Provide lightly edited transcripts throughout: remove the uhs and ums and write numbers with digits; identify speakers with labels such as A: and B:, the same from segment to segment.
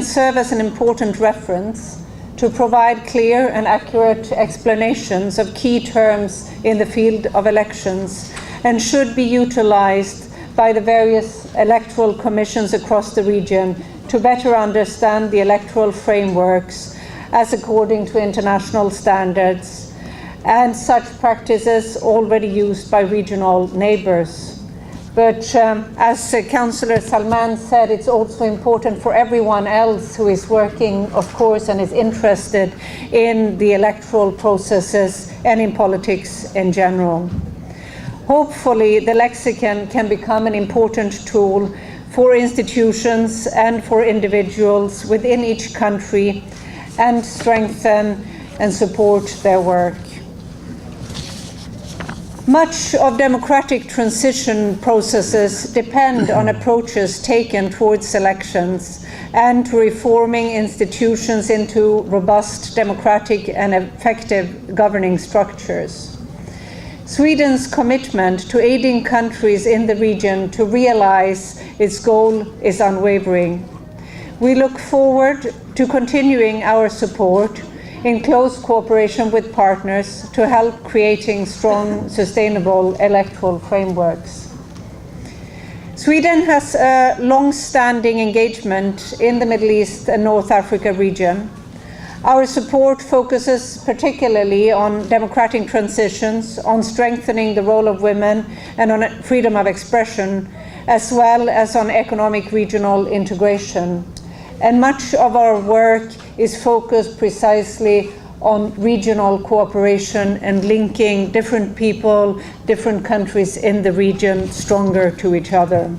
A: serve as an important reference to provide clear and accurate explanations of key terms in the field of elections and should be utilized by the various electoral commissions across the region to better understand the electoral frameworks as according to international standards and such practices already used by regional neighbours. But as Councillor Salman said, it's also important for everyone else who is working, of course, and is interested in the electoral processes and in politics in general. Hopefully, the lexicon can become an important tool for institutions and for individuals within each country and strengthen and support their work. Much of democratic transition processes depend on approaches taken towards elections and to reforming institutions into robust, democratic and effective governing structures. Sweden's commitment to aiding countries in the region to realize its goal is unwavering. We look forward to continuing our support in close cooperation with partners to help creating strong, sustainable electoral frameworks. Sweden has a long-standing engagement in the Middle East and North Africa region. Our support focuses particularly on democratic transitions, on strengthening the role of women, and on freedom of expression, as well as on economic regional integration. And much of our work is focused precisely on regional cooperation and linking different people, different countries in the region stronger to each other.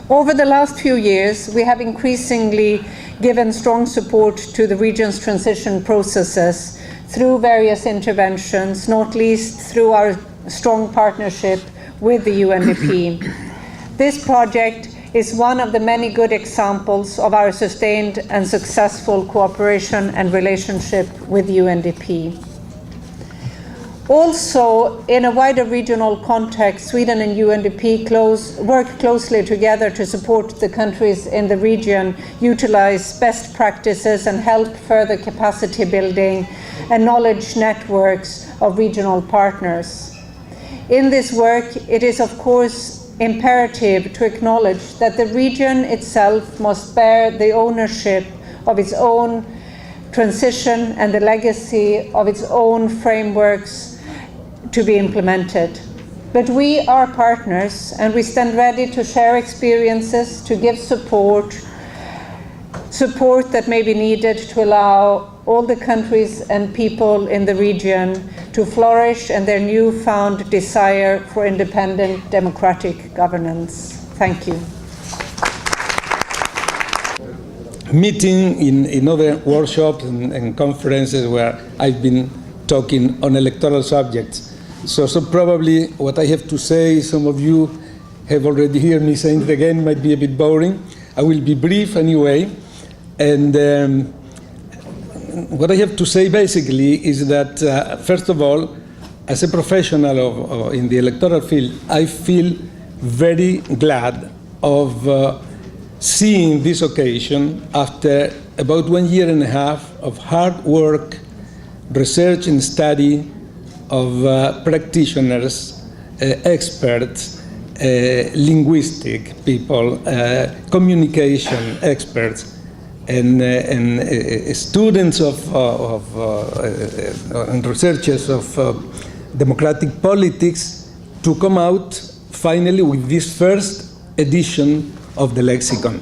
A: Over the last few years, we have increasingly given strong support to the region's transition processes through various interventions, not least through our strong partnership with the UNDP. This project is one of the many good examples of our sustained and successful cooperation and relationship with UNDP. Also, in a wider regional context, Sweden and UNDP work closely together to support the countries in the region, utilize best practices and help further capacity building and knowledge networks of regional partners. In this work, it is of course imperative to acknowledge that the region itself must bear the ownership of its own transition and the legacy of its own frameworks to be implemented. But we are partners and we stand ready to share experiences, to give support that may be needed to allow all the countries and people in the region to flourish and their newfound desire for independent democratic governance. Thank you.
B: Meeting in other workshops and conferences where I've been talking on electoral subjects. So probably what I have to say, some of you have already heard me saying it again, might be a bit boring. I will be brief anyway. And what I have to say basically is that, first of all, as a professional in the electoral field, I feel very glad of seeing this occasion after about 1.5 years of hard work, research and study of practitioners, experts, linguistic people, communication experts, and students and researchers of democratic politics to come out finally with this first edition of the lexicon.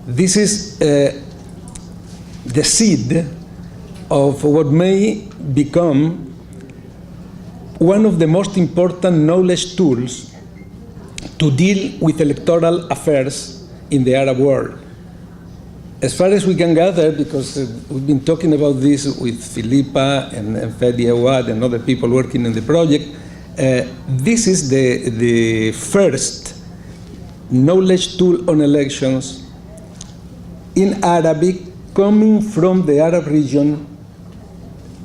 B: This is the seed of what may become one of the most important knowledge tools to deal with electoral affairs in the Arab world. As far as we can gather, because we've been talking about this with Philippa and Fedi Awad and other people working in the project, this is the first knowledge tool on elections in Arabic coming from the Arab region,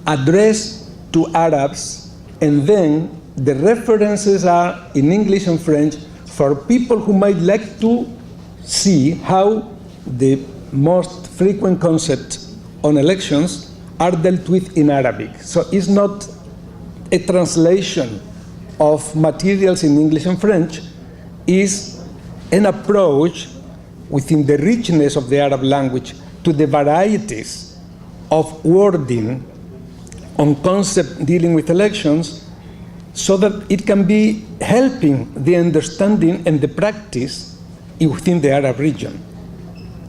B: addressed to Arabs, and then the references are in English and French for people who might like to see how the most frequent concepts on elections are dealt with in Arabic. So it's not a translation of materials in English and French, is an approach within the richness of the Arab language to the varieties of wording on concept dealing with elections, so that it can be helping the understanding and the practice within the Arab region.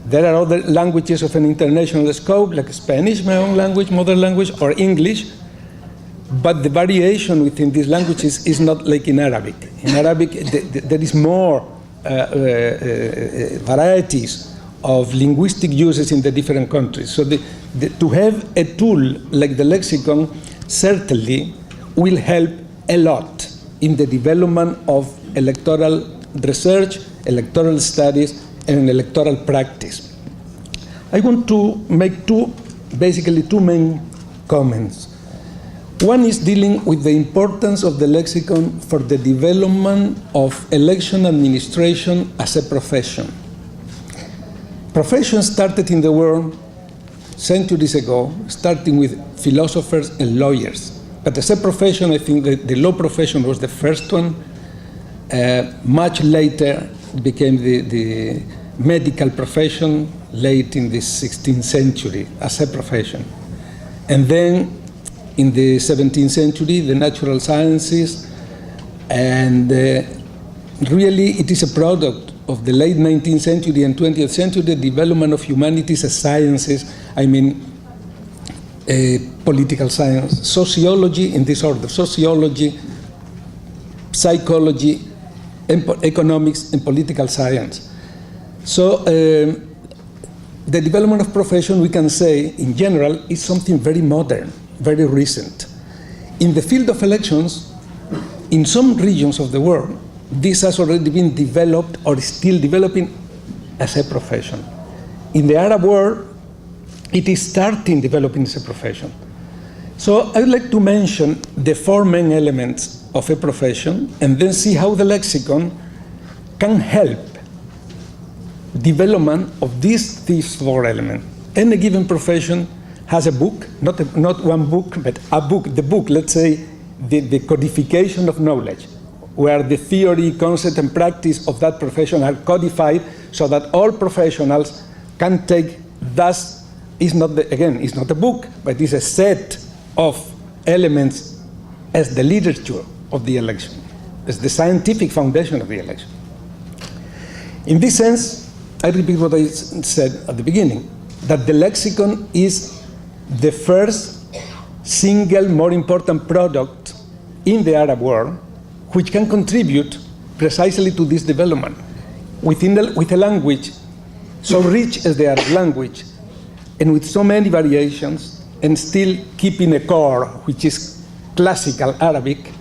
B: There are other languages of an international scope, like Spanish, my own language, mother language, or English, but the variation within these languages is not like in Arabic. In Arabic, there is more varieties of linguistic uses in the different countries. So to have a tool like the lexicon certainly will help a lot in the development of electoral research, electoral studies, and electoral practice. I want to make basically two main comments. One is dealing with the importance of the lexicon for the development of election administration as a profession. Professions started in the world centuries ago, starting with philosophers and lawyers. But as a profession, I think that the law profession was the first one. Much later, it became the medical profession, late in the 16th century, as a profession. And then, in the 17th century, the natural sciences, and really it is a product of the late 19th century and 20th century, the development of humanities as sciences, political science, sociology in this order, sociology, psychology, economics, and political science. So the development of profession, we can say, in general, is something very modern, very recent. In the field of elections, in some regions of the world, this has already been developed or is still developing as a profession. In the Arab world, it is starting developing as a profession. So I would like to mention the four main elements of a profession and then see how the lexicon can help development of these four elements. Any given profession has a book, not one book, but a book. The book, let's say, the codification of knowledge, where the theory, concept, and practice of that profession are codified so that all professionals can take. Thus, it's not a book, but it's a set of elements as the literature of the election, as the scientific foundation of the election. In this sense, I repeat what I said at the beginning, that the lexicon is the first single more important product in the Arab world which can contribute precisely to this development. With a language so rich as the Arab language and with so many variations and still keeping a core which is classical Arabic,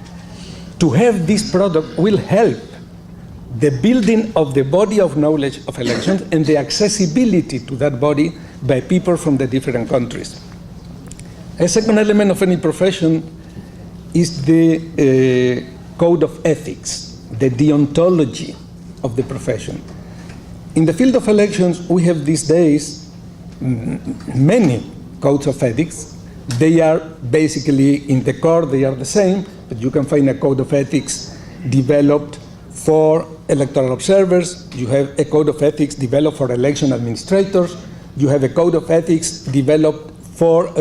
B: to have this product will help the building of the body of knowledge of elections and the accessibility to that body by people from the different countries. A second element of any profession is the code of ethics, the deontology of the profession. In the field of elections, we have these days many codes of ethics. They are basically in the core, they are the same, but you can find a code of ethics developed for electoral observers. You have a code of ethics developed for election administrators. You have a code of ethics developed for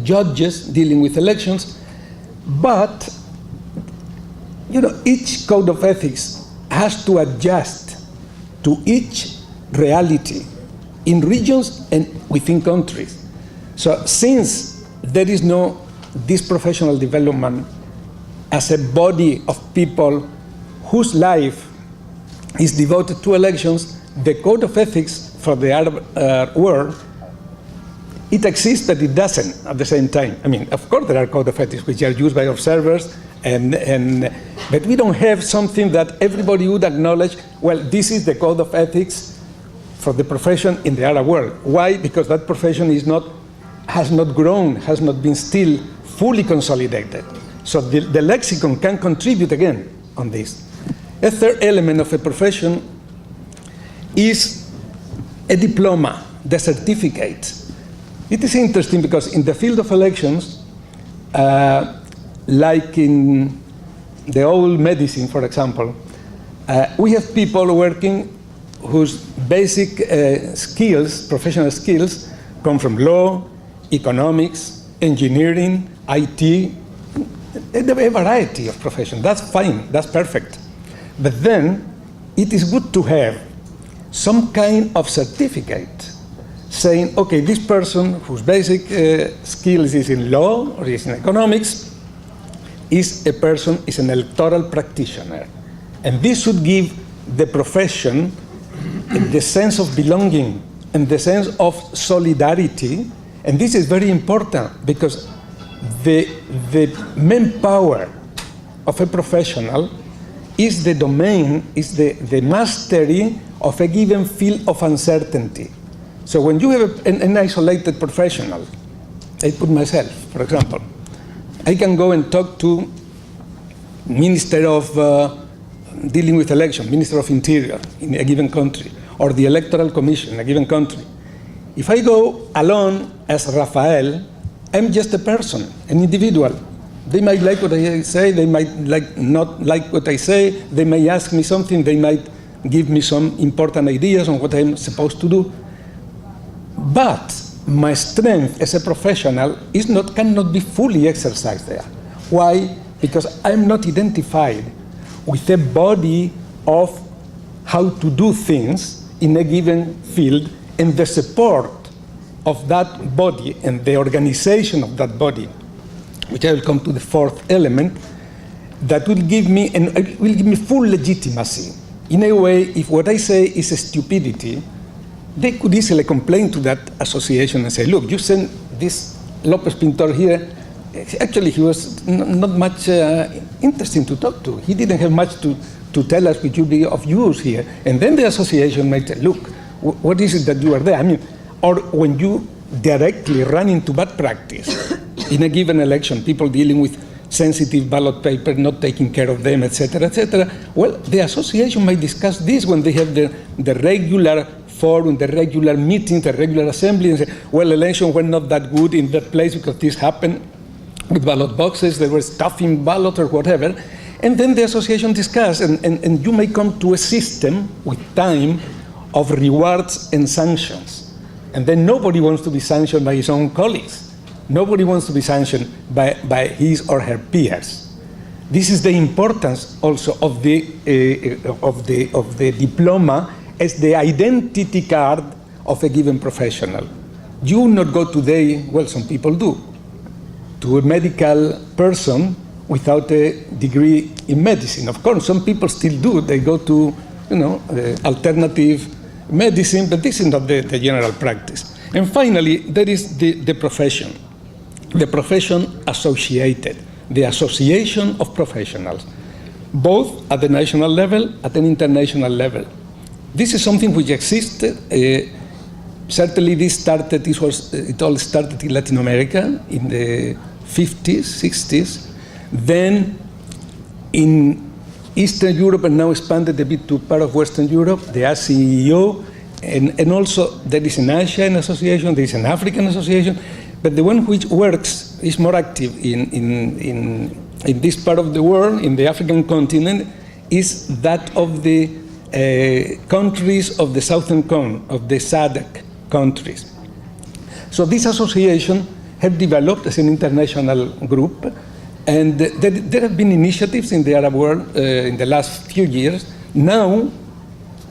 B: judges dealing with elections. But each code of ethics has to adjust to each reality in regions and within countries. So since there is this professional development as a body of people whose life is devoted to elections, the code of ethics for the Arab world, it exists, but it doesn't at the same time. Of course there are code of ethics which are used by observers, but we don't have something that everybody would acknowledge, well, this is the code of ethics for the profession in the Arab world. Why? Because that profession has not grown, has not been still fully consolidated. So the lexicon can contribute again on this. A third element of a profession is a diploma, the certificate. It is interesting because in the field of elections, like in the old medicine, for example, we have people working whose basic skills, professional skills, come from law, economics, engineering, IT, a variety of professions. That's fine, that's perfect. But then it is good to have some kind of certificate saying, okay, this person whose basic skills is in law or is in economics is an electoral practitioner. And this should give the profession the sense of belonging and the sense of solidarity. And this is very important because the main power of a professional is the domain, is the mastery of a given field of uncertainty. So when you have an isolated professional, I put myself, for example, I can go and talk to Minister of dealing with election, Minister of Interior in a given country, or the Electoral Commission in a given country. If I go alone as Rafael, I'm just a person, an individual. They might like what I say, they might not like what I say, they may ask me something, they might give me some important ideas on what I'm supposed to do. But my strength as a professional cannot be fully exercised there. Why? Because I'm not identified with a body of how to do things in a given field, and the support of that body and the organization of that body, which I will come to the fourth element, that will give me full legitimacy. In a way, if what I say is a stupidity, they could easily complain to that association and say, look, you sent this Lopez Pintor here. Actually, he was not much interesting to talk to. He didn't have much to tell us which would be of use here. And then the association might say, look, what is it that you are there? I mean, or when you directly run into bad practice in a given election, people dealing with sensitive ballot paper, not taking care of them, etc., well, the association might discuss this when they have the regular forum, the regular meetings, the regular assembly, and say, well, elections were not that good in that place because this happened with ballot boxes, there was stuffing ballot or whatever. And then the association discuss, and you may come to a system with time of rewards and sanctions. And then nobody wants to be sanctioned by his own colleagues. Nobody wants to be sanctioned by his or her peers. This is the importance also of the diploma as the identity card of a given professional. You will not go today, well, some people do, to a medical person without a degree in medicine. Of course, some people still do. They go to, alternative medicine, but this is not the general practice. And finally, there is the profession associated, the association of professionals, both at the national level, at an international level. This is something which existed. Certainly, it all started in Latin America in the 50s, 60s. Then in Eastern Europe, and now expanded a bit to part of Western Europe, the ASEIO, and also there is an Asian association, there is an African association, but the one which works, is more active in this part of the world, in the African continent, is that of the countries of the Southern Cone, of the SADC countries. So this association have developed as an international group, and there have been initiatives in the Arab world in the last few years. Now,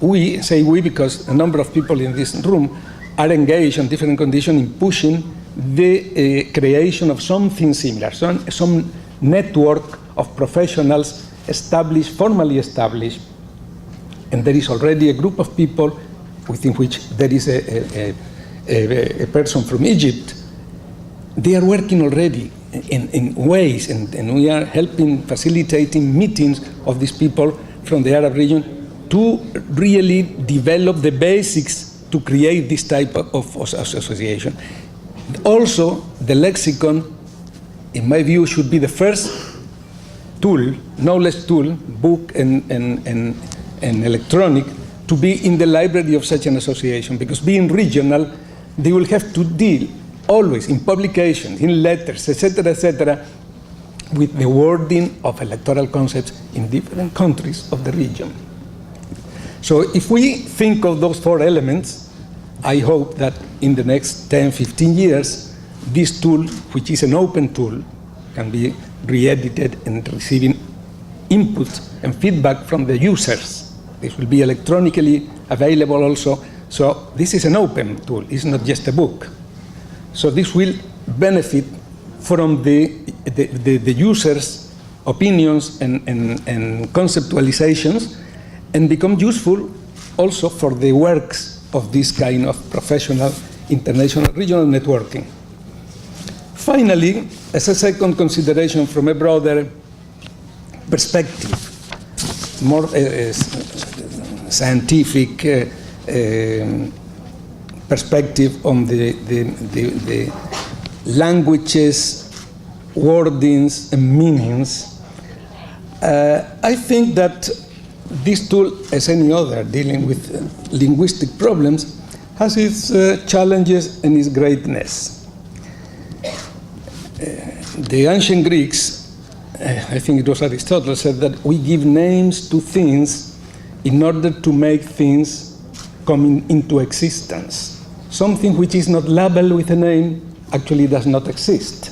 B: we say we because a number of people in this room are engaged on different conditions in pushing the creation of something similar, some network of professionals formally established, and there is already a group of people within which there is a person from Egypt. They are working already in ways, and we are facilitating meetings of these people from the Arab region to really develop the basics to create this type of association. Also, the lexicon, in my view, should be the first tool, knowledge tool, book and electronic, to be in the library of such an association, because being regional, they will have to deal always in publications, in letters, etc., with the wording of electoral concepts in different countries of the region. So if we think of those four elements, I hope that in the next 10, 15 years, this tool, which is an open tool, can be re-edited and receiving input and feedback from the users. This will be electronically available also. So this is an open tool, it's not just a book. So this will benefit from the users' opinions and conceptualizations, and become useful also for the works of this kind of professional international regional networking. Finally, as a second consideration from a broader perspective, more scientific perspective on the languages, wordings, and meanings, I think that this tool, as any other dealing with linguistic problems, has its challenges and its greatness. The ancient Greeks, I think it was Aristotle, said that we give names to things in order to make things come into existence. Something which is not labeled with a name actually does not exist.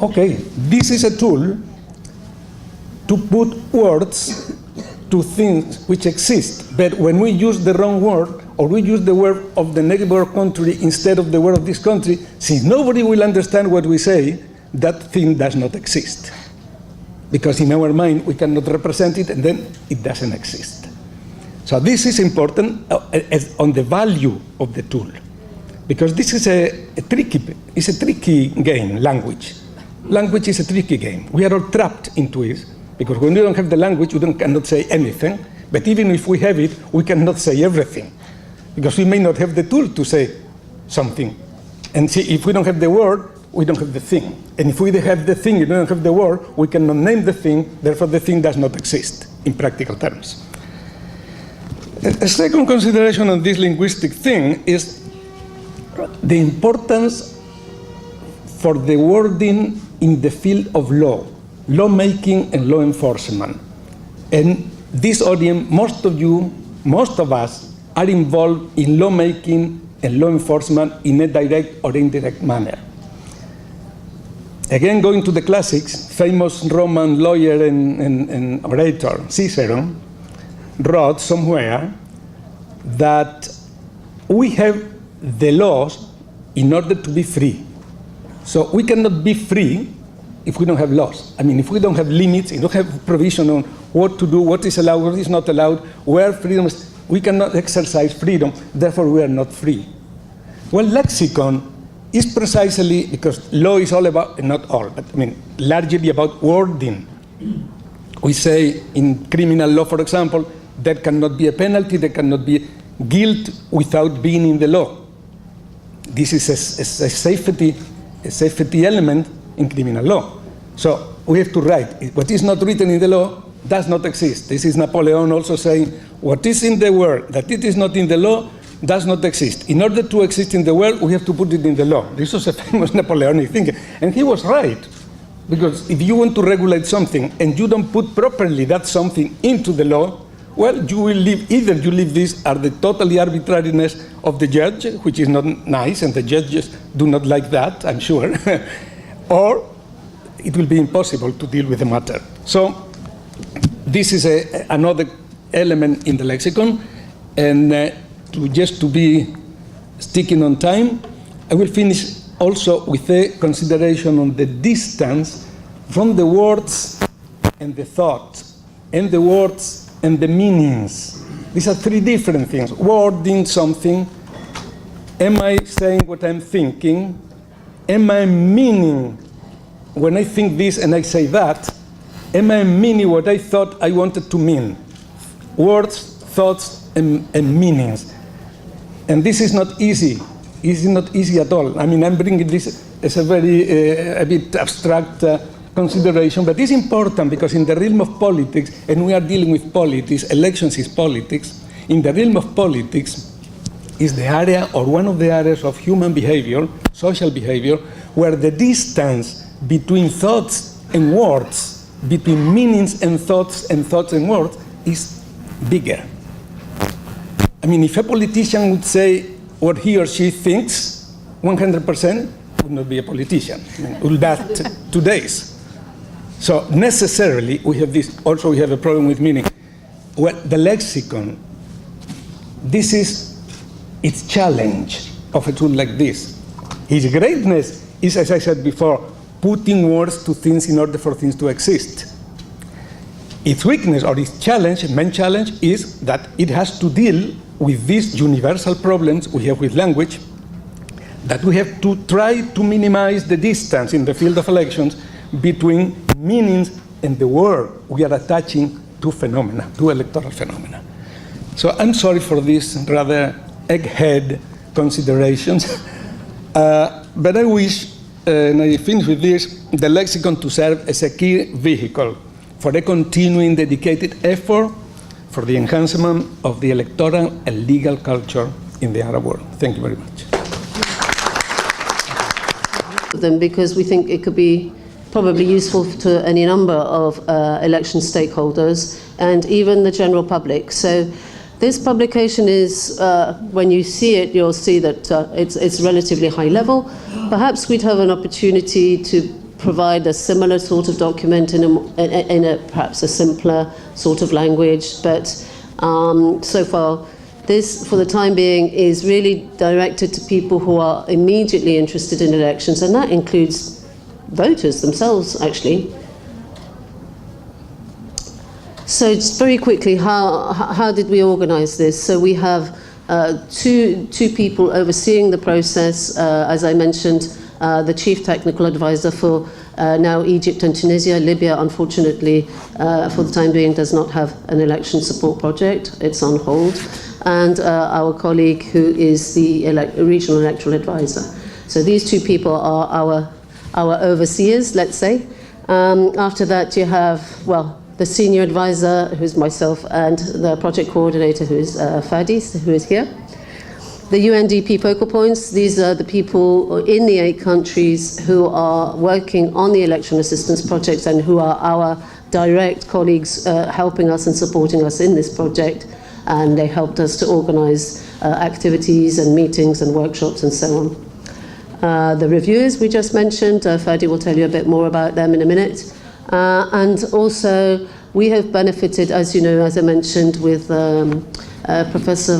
B: Okay, this is a tool to put words to things which exist, but when we use the wrong word, or we use the word of the neighbor country instead of the word of this country, since nobody will understand what we say, that thing does not exist. Because in our mind, we cannot represent it, and then it doesn't exist. So this is important on the value of the tool, because this is a tricky game, language. Language is a tricky game. We are all trapped into it, because when we don't have the language, we cannot say anything, but even if we have it, we cannot say everything, because we may not have the tool to say something. And see, if we don't have the word, we don't have the thing. And if we have the thing and we don't have the word, we cannot name the thing, therefore the thing does not exist in practical terms. A second consideration on this linguistic thing is the importance for the wording in the field of law, lawmaking and law enforcement. And this audience, most of us, are involved in lawmaking and law enforcement in a direct or indirect manner. Again, going to the classics, famous Roman lawyer and orator Cicero wrote somewhere that we have the laws in order to be free. So we cannot be free if we don't have laws. I mean, if we don't have limits, if we don't have provision on what to do, what is allowed, what is not allowed, where freedom is, we cannot exercise freedom, therefore we are not free. Well, lexicon is precisely because law is all about, not all, but I mean, largely about wording. We say in criminal law, for example, there cannot be a penalty, there cannot be guilt without being in the law. This is a safety element in criminal law. So we have to write, what is not written in the law does not exist. This is Napoleon also saying, what is in the world that it is not in the law does not exist. In order to exist in the world, we have to put it in the law. This was a famous Napoleonic thing. And he was right. Because if you want to regulate something and you don't put properly that something into the law, well, you will leave, either you leave this at the totally arbitrariness of the judge, which is not nice, and the judges do not like that, I'm sure, or it will be impossible to deal with the matter. So this is another element in the lexicon, and just to be sticking on time, I will finish also with a consideration on the distance from the words and the thought, and the words and the meanings. These are three different things. Wording something. Am I saying what I'm thinking? Am I meaning, when I think this and I say that, am I meaning what I thought I wanted to mean? Words, thoughts, and meanings. And this is not easy. It's not easy at all. I mean, I'm bringing this as a very, a bit abstract consideration, but it's important because in the realm of politics, and we are dealing with politics, elections is politics, in the realm of politics is the area or one of the areas of human behavior, social behavior, where the distance between thoughts and words, between meanings and thoughts and words is bigger. I mean, if a politician would say what he or she thinks 100%, would not be a politician. I mean, would last 2 days. So necessarily, we have this. Also, we have a problem with meaning. Well, the lexicon. This is its challenge of a tool like this. Its greatness is, as I said before, putting words to things in order for things to exist. Its weakness or its challenge, main challenge, is that it has to deal with these universal problems we have with language, that we have to try to minimize the distance in the field of elections between meanings and the word we are attaching to phenomena, to electoral phenomena. So I'm sorry for these rather egghead considerations, but I wish, and I finish with this, the lexicon to serve as a key vehicle for a continuing dedicated effort for the enhancement of the electoral and legal culture in the Arab world. Thank you very much.
C: Them because we think it could be probably useful to any number of election stakeholders and even the general public. So this publication is, when you see it, you'll see that it's relatively high level. Perhaps we'd have an opportunity to provide a similar sort of document in a perhaps a simpler sort of language, but so far this, for the time being, is really directed to people who are immediately interested in elections, and that includes voters themselves, actually. So just very quickly, how did we organize this? So we have two people overseeing the process, as I mentioned, the chief technical advisor for now Egypt and Tunisia. Libya, unfortunately, for the time being, does not have an election support project. It's on hold. And our colleague who is the regional electoral advisor. So these two people are our overseers, let's say. After that, you have, well, the senior advisor, who's myself, and the project coordinator, who is Fadi, who is here. The UNDP focal points, these are the people in the 8 countries who are working on the election assistance projects and who are our direct colleagues helping us and supporting us in this project. And they helped us to organize activities and meetings and workshops and so on. The reviewers we just mentioned, Fadi will tell you a bit more about them in a minute. And also, we have benefited, as you know, as I mentioned, with Professor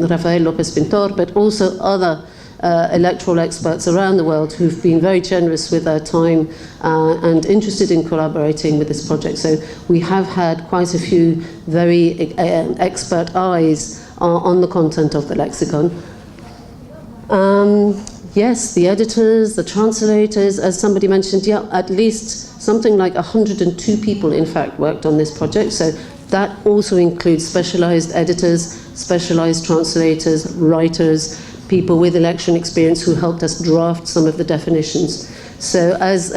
C: Rafael Lopez Pintor, but also other electoral experts around the world who've been very generous with their time and interested in collaborating with this project. So we have had quite a few very expert eyes on the content of the lexicon. Yes, the editors, the translators, as somebody mentioned, yeah, at least something like 102 people, in fact, worked on this project. So that also includes specialized editors, specialized translators, writers, people with election experience who helped us draft some of the definitions. So as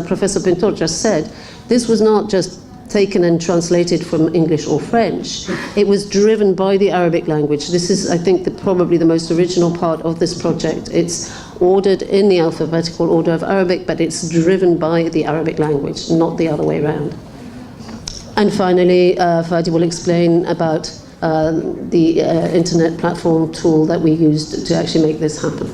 C: Professor Pintor just said, this was not just taken and translated from English or French. It was driven by the Arabic language. This is, I think, probably the most original part of this project. It's ordered in the alphabetical order of Arabic, but it's driven by the Arabic language, not the other way around. And finally, Fadi will explain about the internet platform tool that we used to actually make this happen.